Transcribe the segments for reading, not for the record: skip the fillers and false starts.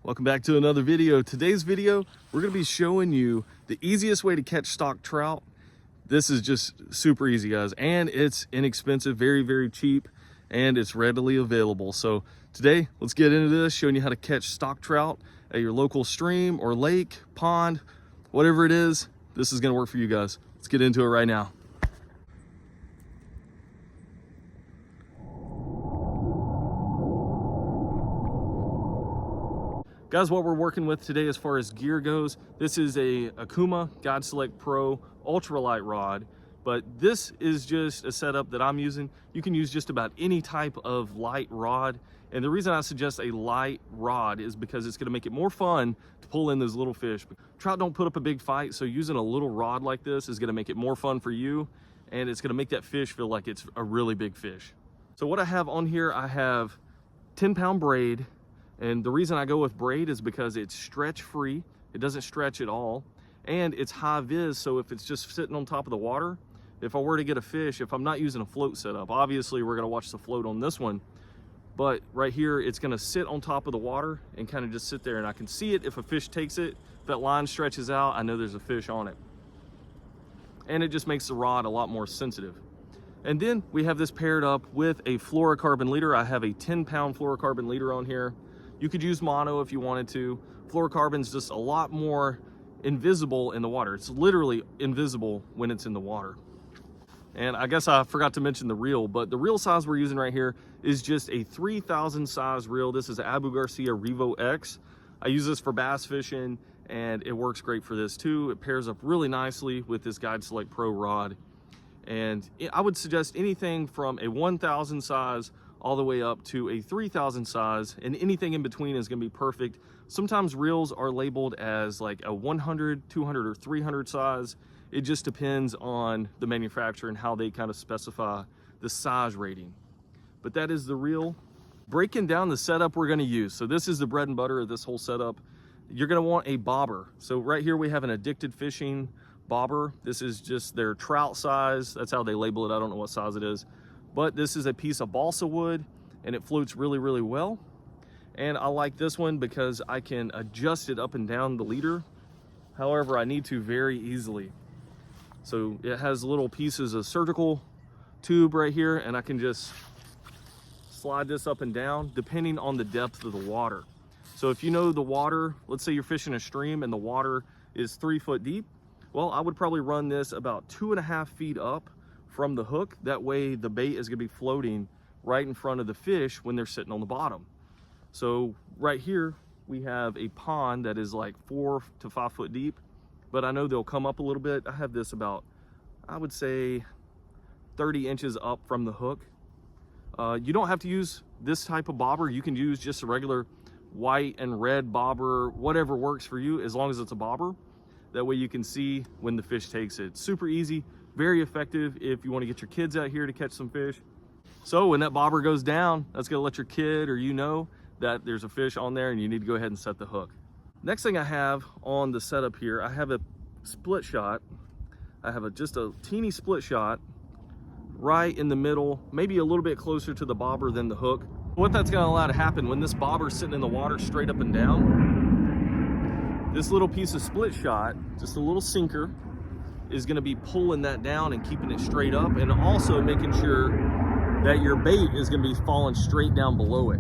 Welcome back to another video. Today's video, we're going to be showing you the easiest way to catch stock trout. This is just super easy, guys, and it's inexpensive, very, very cheap, and it's readily available. So today, let's get into this, showing you how to catch stock trout at your local stream or lake, pond, whatever it is. This is going to work for you guys. Let's get into it right now. Guys, what we're working with today as far as gear goes, this is a Akuma God Select Pro ultralight rod, but this is just a setup that I'm using. You can use just about any type of light rod, and the reason I suggest a light rod is because it's going to make it more fun to pull in those little fish. Trout don't put up a big fight, so using a little rod like this is going to make it more fun for you, and it's going to make that fish feel like it's a really big fish. So what I have on here, I have 10-pound braid. And the reason I go with braid is because it's stretch free. It doesn't stretch at all. And it's high vis, so if it's just sitting on top of the water, if I were to get a fish, if I'm not using a float setup, obviously we're gonna watch the float on this one, but right here, it's gonna sit on top of the water and kind of just sit there, and I can see it if a fish takes it. If that line stretches out, I know there's a fish on it. And it just makes the rod a lot more sensitive. And then we have this paired up with a fluorocarbon leader. I have a 10-pound fluorocarbon leader on here. You could use mono if you wanted to. Fluorocarbon's just a lot more invisible in the water. It's literally invisible when it's in the water. And I guess I forgot to mention the reel, but the reel size we're using right here is just a 3,000 size reel. This is an Abu Garcia Revo X. I use this for bass fishing, and it works great for this too. It pairs up really nicely with this God Select Pro rod. And I would suggest anything from a 1,000 size all the way up to a 3,000 size, and anything in between is gonna be perfect. Sometimes reels are labeled as like a 100, 200, or 300 size. It just depends on the manufacturer and how they kind of specify the size rating. But that is the reel. Breaking down the setup we're gonna use. So this is the bread and butter of this whole setup. You're gonna want a bobber. So right here we have an Addicted Fishing bobber. This is just their trout size. That's how they label it. I don't know what size it is. But this is a piece of balsa wood, and it floats really, really well. And I like this one because I can adjust it up and down the leader. However, I need to very easily. So it has little pieces of surgical tube right here, and I can just slide this up and down depending on the depth of the water. So if you know the water, let's say you're fishing a stream and the water is 3 foot deep, well, I would probably run this about 2.5 feet up from the hook. That way the bait is gonna be floating right in front of the fish when they're sitting on the bottom. So right here, we have a pond that is like 4 to 5 foot deep, but I know they'll come up a little bit. I have this about, I would say 30 inches up from the hook. You don't have to use this type of bobber. You can use just a regular white and red bobber, whatever works for you, as long as it's a bobber. That way you can see when the fish takes it. Super easy. Very effective if you want to get your kids out here to catch some fish. So when that bobber goes down, that's going to let your kid or you know that there's a fish on there and you need to go ahead and set the hook. Next thing I have on the setup here, I have a split shot. I have just a teeny split shot right in the middle, maybe a little bit closer to the bobber than the hook. What that's going to allow to happen when this bobber's sitting in the water straight up and down, this little piece of split shot, just a little sinker, is going to be pulling that down and keeping it straight up, and also making sure that your bait is going to be falling straight down below it.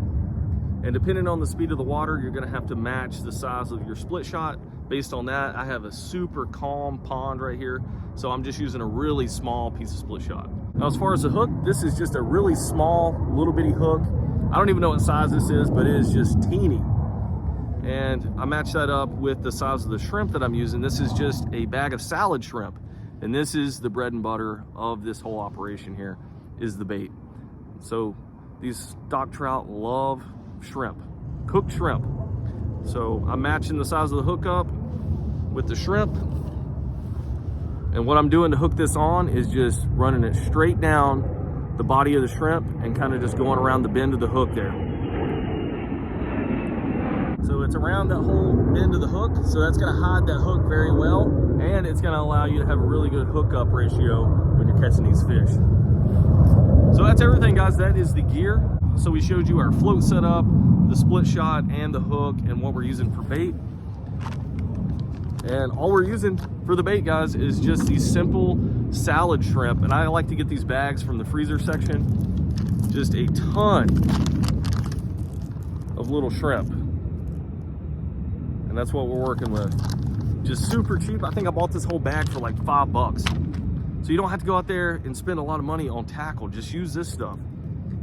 And depending on the speed of the water, you're going to have to match the size of your split shot. Based on that, I have a super calm pond right here, so I'm just using a really small piece of split shot. Now as far as the hook, this is just a really small little bitty hook. I don't even know what size this is, but it is just teeny. And I match that up with the size of the shrimp that I'm using. This is just a bag of salad shrimp. And this is the bread and butter of this whole operation here, is the bait. So these stock trout love shrimp, cooked shrimp. So I'm matching the size of the hook up with the shrimp. And what I'm doing to hook this on is just running it straight down the body of the shrimp and kind of just going around the bend of the hook there. So it's around that whole bend of the hook, so that's going to hide that hook very well, and it's going to allow you to have a really good hookup ratio when you're catching these fish. So that's everything, guys. That is the gear. So we showed you our float setup, the split shot, and the hook, and what we're using for bait. And all we're using for the bait, guys, is just these simple salad shrimp. And I like to get these bags from the freezer section. Just a ton of little shrimp. And that's what we're working with. Just super cheap. I think I bought this whole bag for like $5. So you don't have to go out there and spend a lot of money on tackle. Just use this stuff.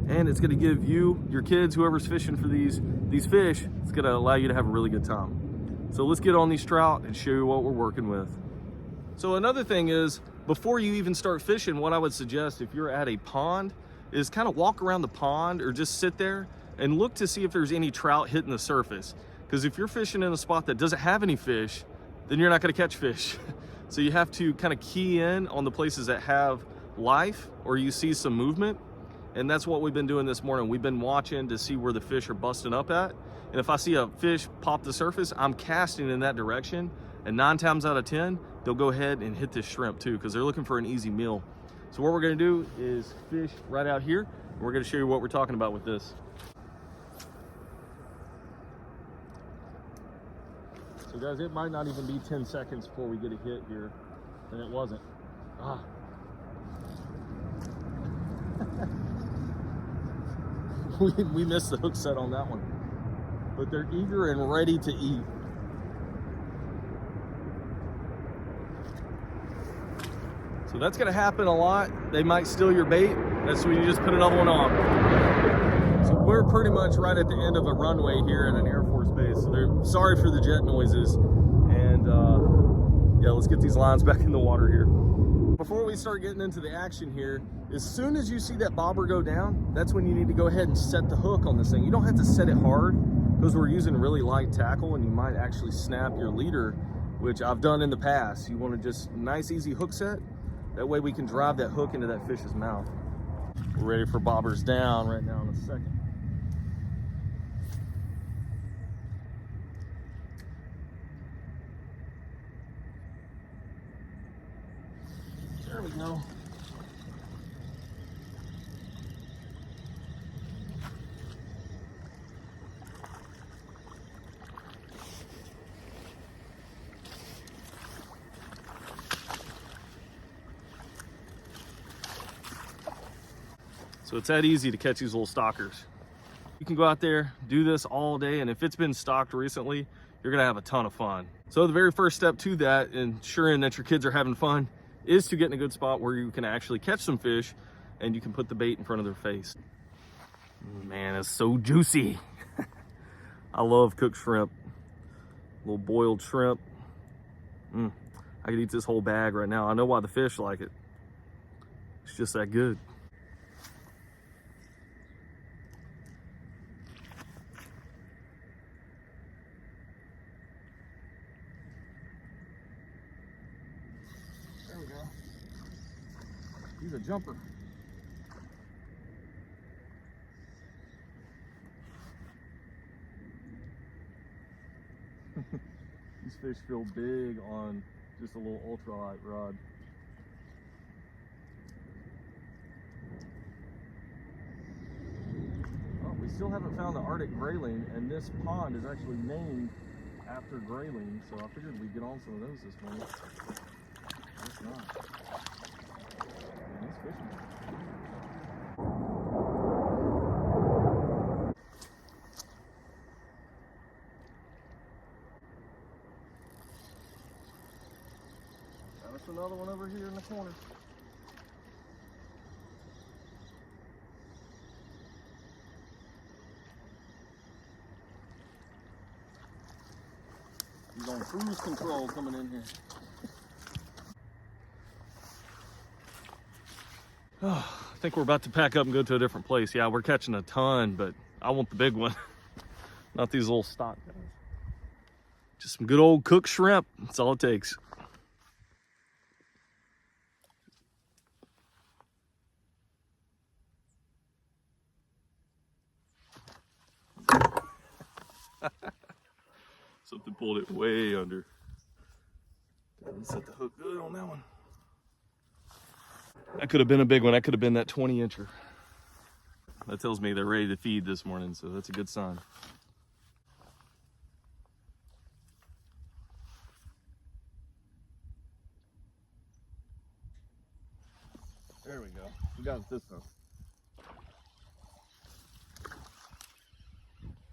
And it's gonna give you, your kids, whoever's fishing for these fish, it's gonna allow you to have a really good time. So let's get on these trout and show you what we're working with. So another thing is, before you even start fishing, what I would suggest if you're at a pond is kind of walk around the pond or just sit there and look to see if there's any trout hitting the surface. Because if you're fishing in a spot that doesn't have any fish, then you're not gonna catch fish. So you have to kind of key in on the places that have life or you see some movement. And that's what we've been doing this morning. We've been watching to see where the fish are busting up at. And if I see a fish pop the surface, I'm casting in that direction. And 9 times out of 10, they'll go ahead and hit this shrimp too, because they're looking for an easy meal. So what we're gonna do is fish right out here. And we're gonna show you what we're talking about with this. So guys, it might not even be 10 seconds before we get a hit here. And it wasn't. Ah. we missed the hook set on that one, but they're eager and ready to eat. So that's gonna happen a lot. They might steal your bait. That's when you just put another one on. So we're pretty much right at the end of a runway here at an Air Force base. So they're sorry for the jet noises. And yeah, let's get these lines back in the water here. Before we start getting into the action here, as soon as you see that bobber go down, that's when you need to go ahead and set the hook on this thing. You don't have to set it hard because we're using really light tackle and you might actually snap your leader, which I've done in the past. You want to just nice, easy hook set. That way we can drive that hook into that fish's mouth. We're ready for bobbers down right now in a second. There we go. So it's that easy to catch these little stalkers. You can go out there, do this all day, and if it's been stocked recently, you're gonna have a ton of fun. So the very first step to that, ensuring that your kids are having fun, is to get in a good spot where you can actually catch some fish and you can put the bait in front of their face. Man, it's so juicy. I love cooked shrimp. A little boiled shrimp. I could eat this whole bag right now. I know why the fish like it. It's just that good. There we go. He's a jumper. These fish feel big on just a little ultralight rod. Oh, we still haven't found the Arctic grayling, and this pond is actually named after grayling, so I figured we'd get on some of those this morning. It's not. Man, he's fishing. There's another one over here in the corner. He's on cruise control coming in here. Oh, I think we're about to pack up and go to a different place. Yeah, we're catching a ton, but I want the big one. Not these little stock guys. Just some good old cooked shrimp. That's all it takes. Something pulled it way under. Set the hook good on that one. That could have been a big one. That could have been that 20-incher. that tells me they're ready to feed this morning, so that's a good sign. There we go. We got it this time.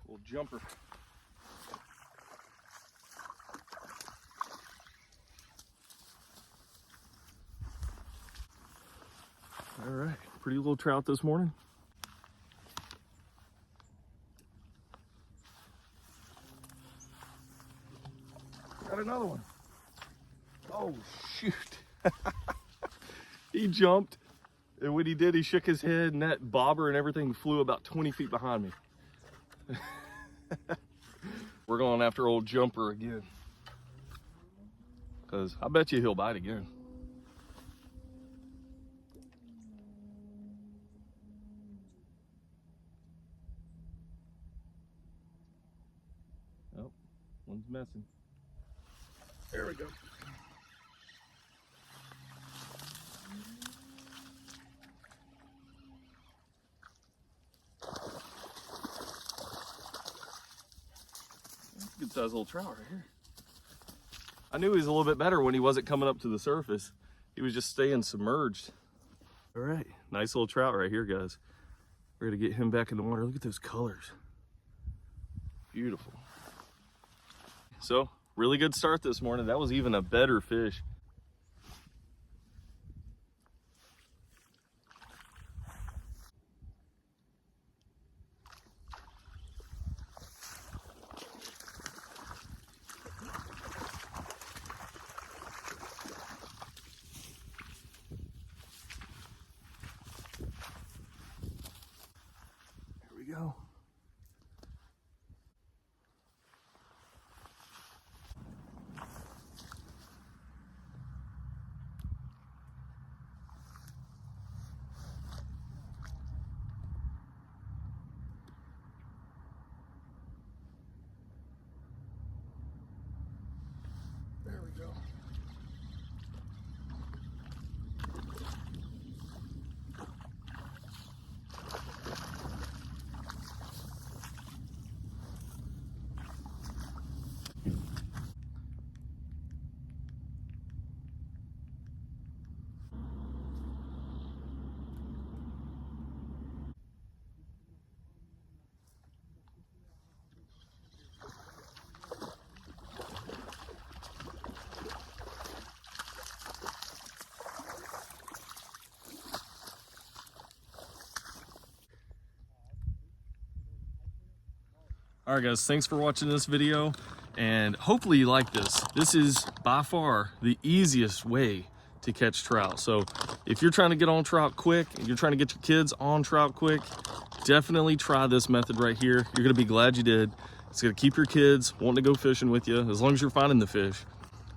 Little jumper. All right, pretty little trout this morning. Got another one. Oh, shoot. He jumped, and when he did, he shook his head, and that bobber and everything flew about 20 feet behind me. We're going after old Jumper again, because I bet you he'll bite again. Oh, one's messing. There we go. Good sized little trout right here. I knew he was a little bit better when he wasn't coming up to the surface. He was just staying submerged. All right, nice little trout right here, guys. We're gonna get him back in the water. Look at those colors. Beautiful. So, really good start this morning. That was even a better fish. Here we go. There we go. All right, guys, thanks for watching this video, and hopefully you like this. This is by far the easiest way to catch trout. So if you're trying to get on trout quick and you're trying to get your kids on trout quick, definitely try this method right here. You're gonna be glad you did. It's gonna keep your kids wanting to go fishing with you as long as you're finding the fish.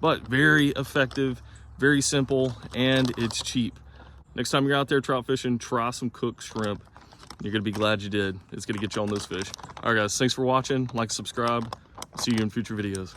But very effective, very simple, and it's cheap. Next time you're out there trout fishing, try some cooked shrimp. You're gonna be glad you did. It's gonna get you on those fish. All right, guys, thanks for watching. Like, subscribe. See you in future videos.